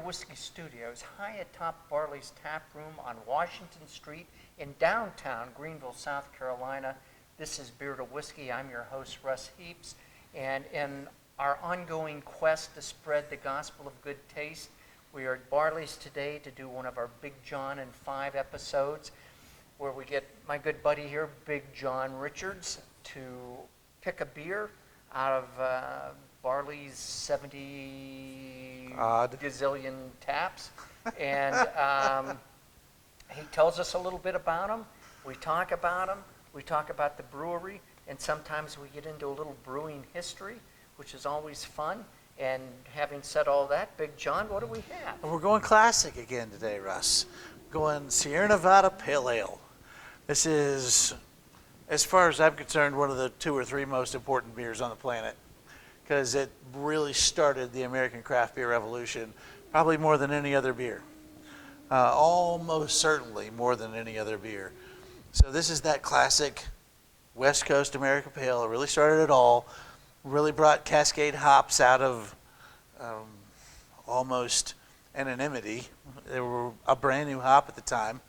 Whiskey Studios, high atop Barley's Tap Room on Washington Street in downtown Greenville, South Carolina. This is Beer to Whiskey. I'm your host, Russ Heaps. And in our ongoing quest to spread the gospel of good taste, we are at Barley's today to do one of our Big Jon in 5 episodes, where we get my good buddy here, Big Jon Richards, to pick a beer out of Barley's 70 gazillion taps. And he tells us a little bit about them. We talk about them. We talk about the brewery. And sometimes we get into a little brewing history, which is always fun. And having said all that, Big Jon, what do we have? We're going classic again today, Russ. Going Sierra Nevada Pale Ale. This is, as far as I'm concerned, one of the 2 or 3 most important beers on the planet, because it really started the American craft beer revolution, probably more than any other beer. Almost certainly more than any other beer. So this is that classic West Coast American Pale Ale. It really started it all. Really brought Cascade hops out of almost anonymity. They were a brand new hop at the time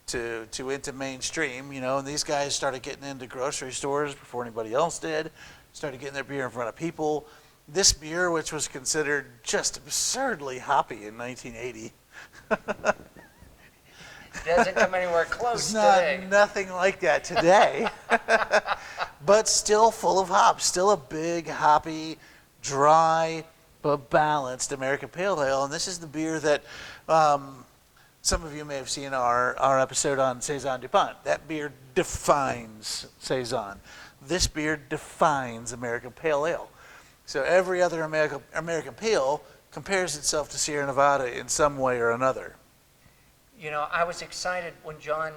to into mainstream, you know, and these guys started getting into grocery stores before anybody else did, started getting their beer in front of people. This beer, which was considered just absurdly hoppy in 1980, doesn't come anywhere close today. Nothing like that today. But still full of hops, still a big, hoppy, dry, but balanced American Pale Ale. And this is the beer that some of you may have seen our episode on Saison DuPont. That beer defines Saison. This beer defines American Pale Ale. So every other American Pale compares itself to Sierra Nevada in some way or another. You know, I was excited when Jon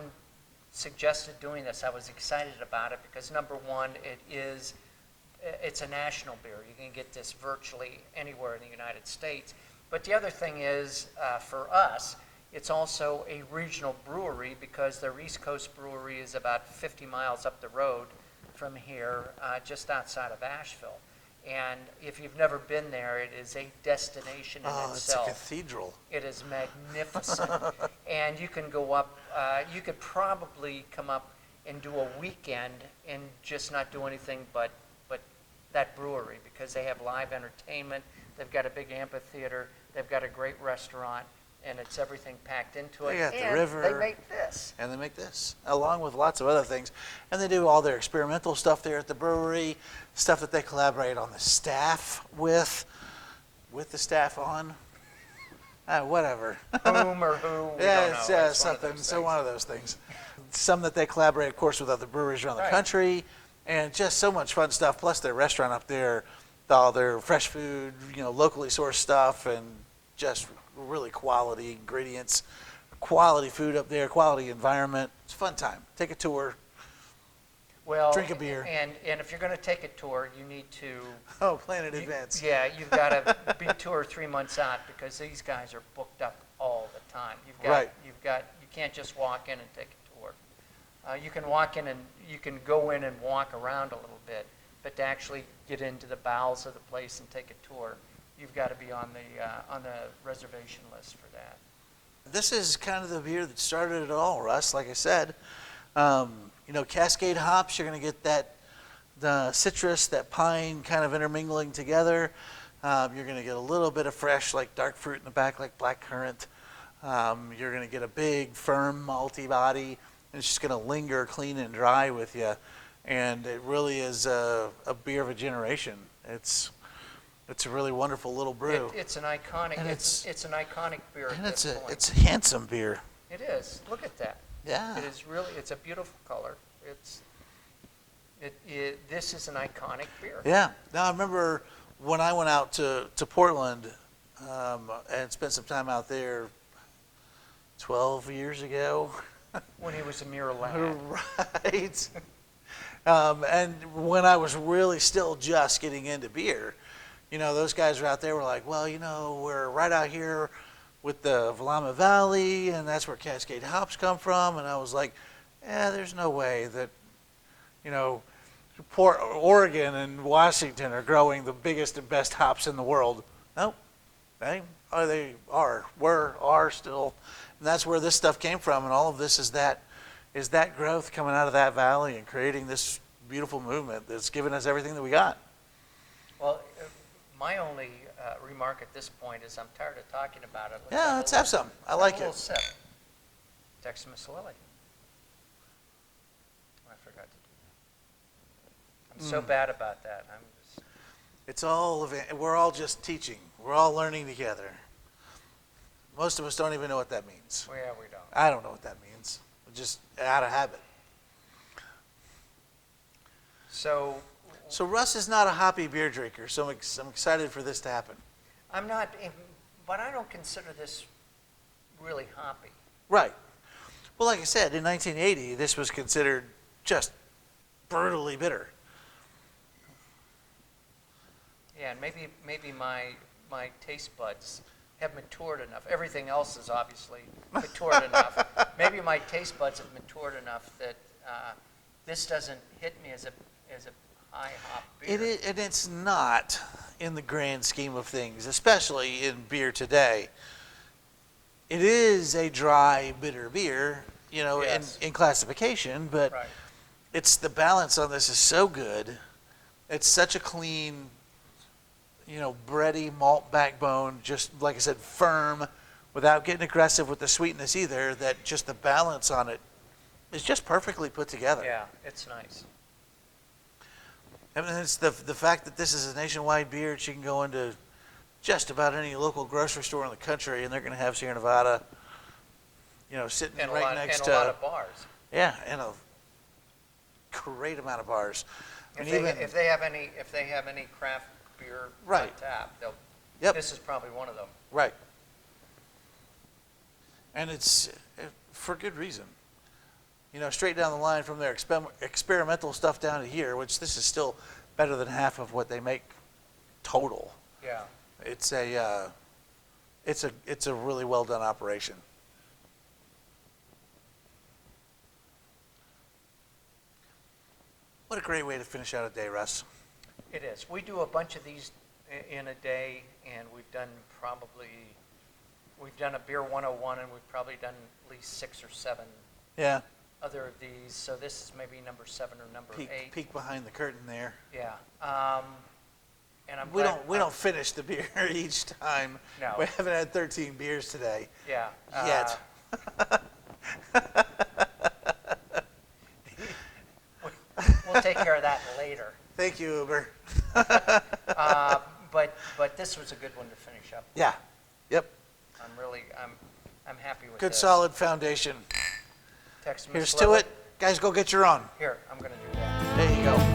suggested doing this. I was excited about it because, number one, it's a national beer. You can get this virtually anywhere in the United States. But the other thing is, for us, it's also a regional brewery because their East Coast brewery is about 50 miles up the road from here, just outside of Asheville. And if you've never been there, it is a destination in itself. It's a cathedral. It is magnificent. And you can go up, you could probably come up and do a weekend and just not do anything but that brewery, because they have live entertainment, they've got a big amphitheater, they've got a great restaurant, and it's everything packed into it. They got and the river. They make this. And they make this, along with lots of other things. And they do all their experimental stuff there at the brewery, stuff that they collaborate on the staff with the staff on. Whatever. Whom or who, we yeah, don't it's know. something. So one of those things. Some that they collaborate, of course, with other breweries around the country, and just so much fun stuff. Plus their restaurant up there, all their fresh food, you know, locally sourced stuff, and just really quality ingredients, quality food up there, quality environment. It's a fun time. Take a tour. Well, drink a beer. And if you're going to take a tour, you need to Plan in advance. Yeah, you've got to be 2 or 3 months out because these guys are booked up all the time. You can't just walk in and take a tour. You can walk in and you can go in and walk around a little bit, but to actually get into the bowels of the place and take a tour, you've got to be on the reservation list for that. This is kind of the beer that started it all, Russ. Like I said, you know, Cascade hops, you're going to get the citrus, that pine kind of intermingling together. You're going to get a little bit of fresh, like dark fruit in the back, like blackcurrant. You're going to get a big, firm, malty body. And it's just going to linger clean and dry with you. And it really is a beer of a generation. It's a really wonderful little brew. It's an iconic. It's an iconic beer. And at this point. it's a handsome beer. It is. Look at that. Yeah. It is really. It's a beautiful color. This is an iconic beer. Yeah. Now I remember when I went out to Portland and spent some time out there 12 years ago. When he was a mere lad. Right. And when I was really still just getting into beer, you know, those guys were out there were like, well, you know, we're right out here with the Willamette Valley, and that's where Cascade hops come from. And I was like, there's no way that, you know, Oregon and Washington are growing the biggest and best hops in the world. Nope. are still, and that's where this stuff came from, and all of this is that growth coming out of that valley and creating this beautiful movement that's given us everything that we got. Well, my only remark at this point is I'm tired of talking about it. Yeah, let's have some. I like A little it. sip. Text Miss Lily. I forgot to do that. I'm so bad about that. I'm just. It's all we're all just teaching. We're all learning together. Most of us don't even know what that means. Well, yeah, we don't. I don't know what that means. We're just out of habit. So Russ is not a hoppy beer drinker, so I'm excited for this to happen. I'm not, but I don't consider this really hoppy. Right. Well, like I said, in 1980, this was considered just brutally bitter. Yeah, and maybe my taste buds have matured enough. Everything else is obviously matured enough. Maybe my taste buds have matured enough that this doesn't hit me as a high hop beer. It is, and it's not in the grand scheme of things, especially in beer today. It is a dry, bitter beer, Yes. in classification, but Right. it's the balance on this is so good. It's such a clean, bready malt backbone, just like I said, firm, without getting aggressive with the sweetness either, that just the balance on it is just perfectly put together. Yeah, it's nice. And it's the fact that this is a nationwide beer that you can go into just about any local grocery store in the country, and they're going to have Sierra Nevada, sitting And right next and to. a lot of bars. Yeah, and a great amount of bars. If And they have any craft beer Right. on tap, Yep. this is probably one of them. Right. And it's for good reason. Straight down the line from their experimental stuff down to here, which this is still better than half of what they make total. Yeah. It's a really well done operation. What a great way to finish out a day, Russ. It is. We do a bunch of these in a day, and we've done a beer 101, and we've probably done at least 6 or 7 Yeah. other of these. So this is maybe number 7 or number 8. Peek behind the curtain there. Yeah. And I'm We glad- don't finish the beer each time. No. We haven't had 13 beers today. Yeah. Yet. We'll take care of that later. Thank you, Uber. But this was a good one to finish up. Yeah. Yep. I'm happy with Good this. solid foundation. Text Miss Here's to Lily. it. Guys, go get your own. Here, I'm going to do that. There you go.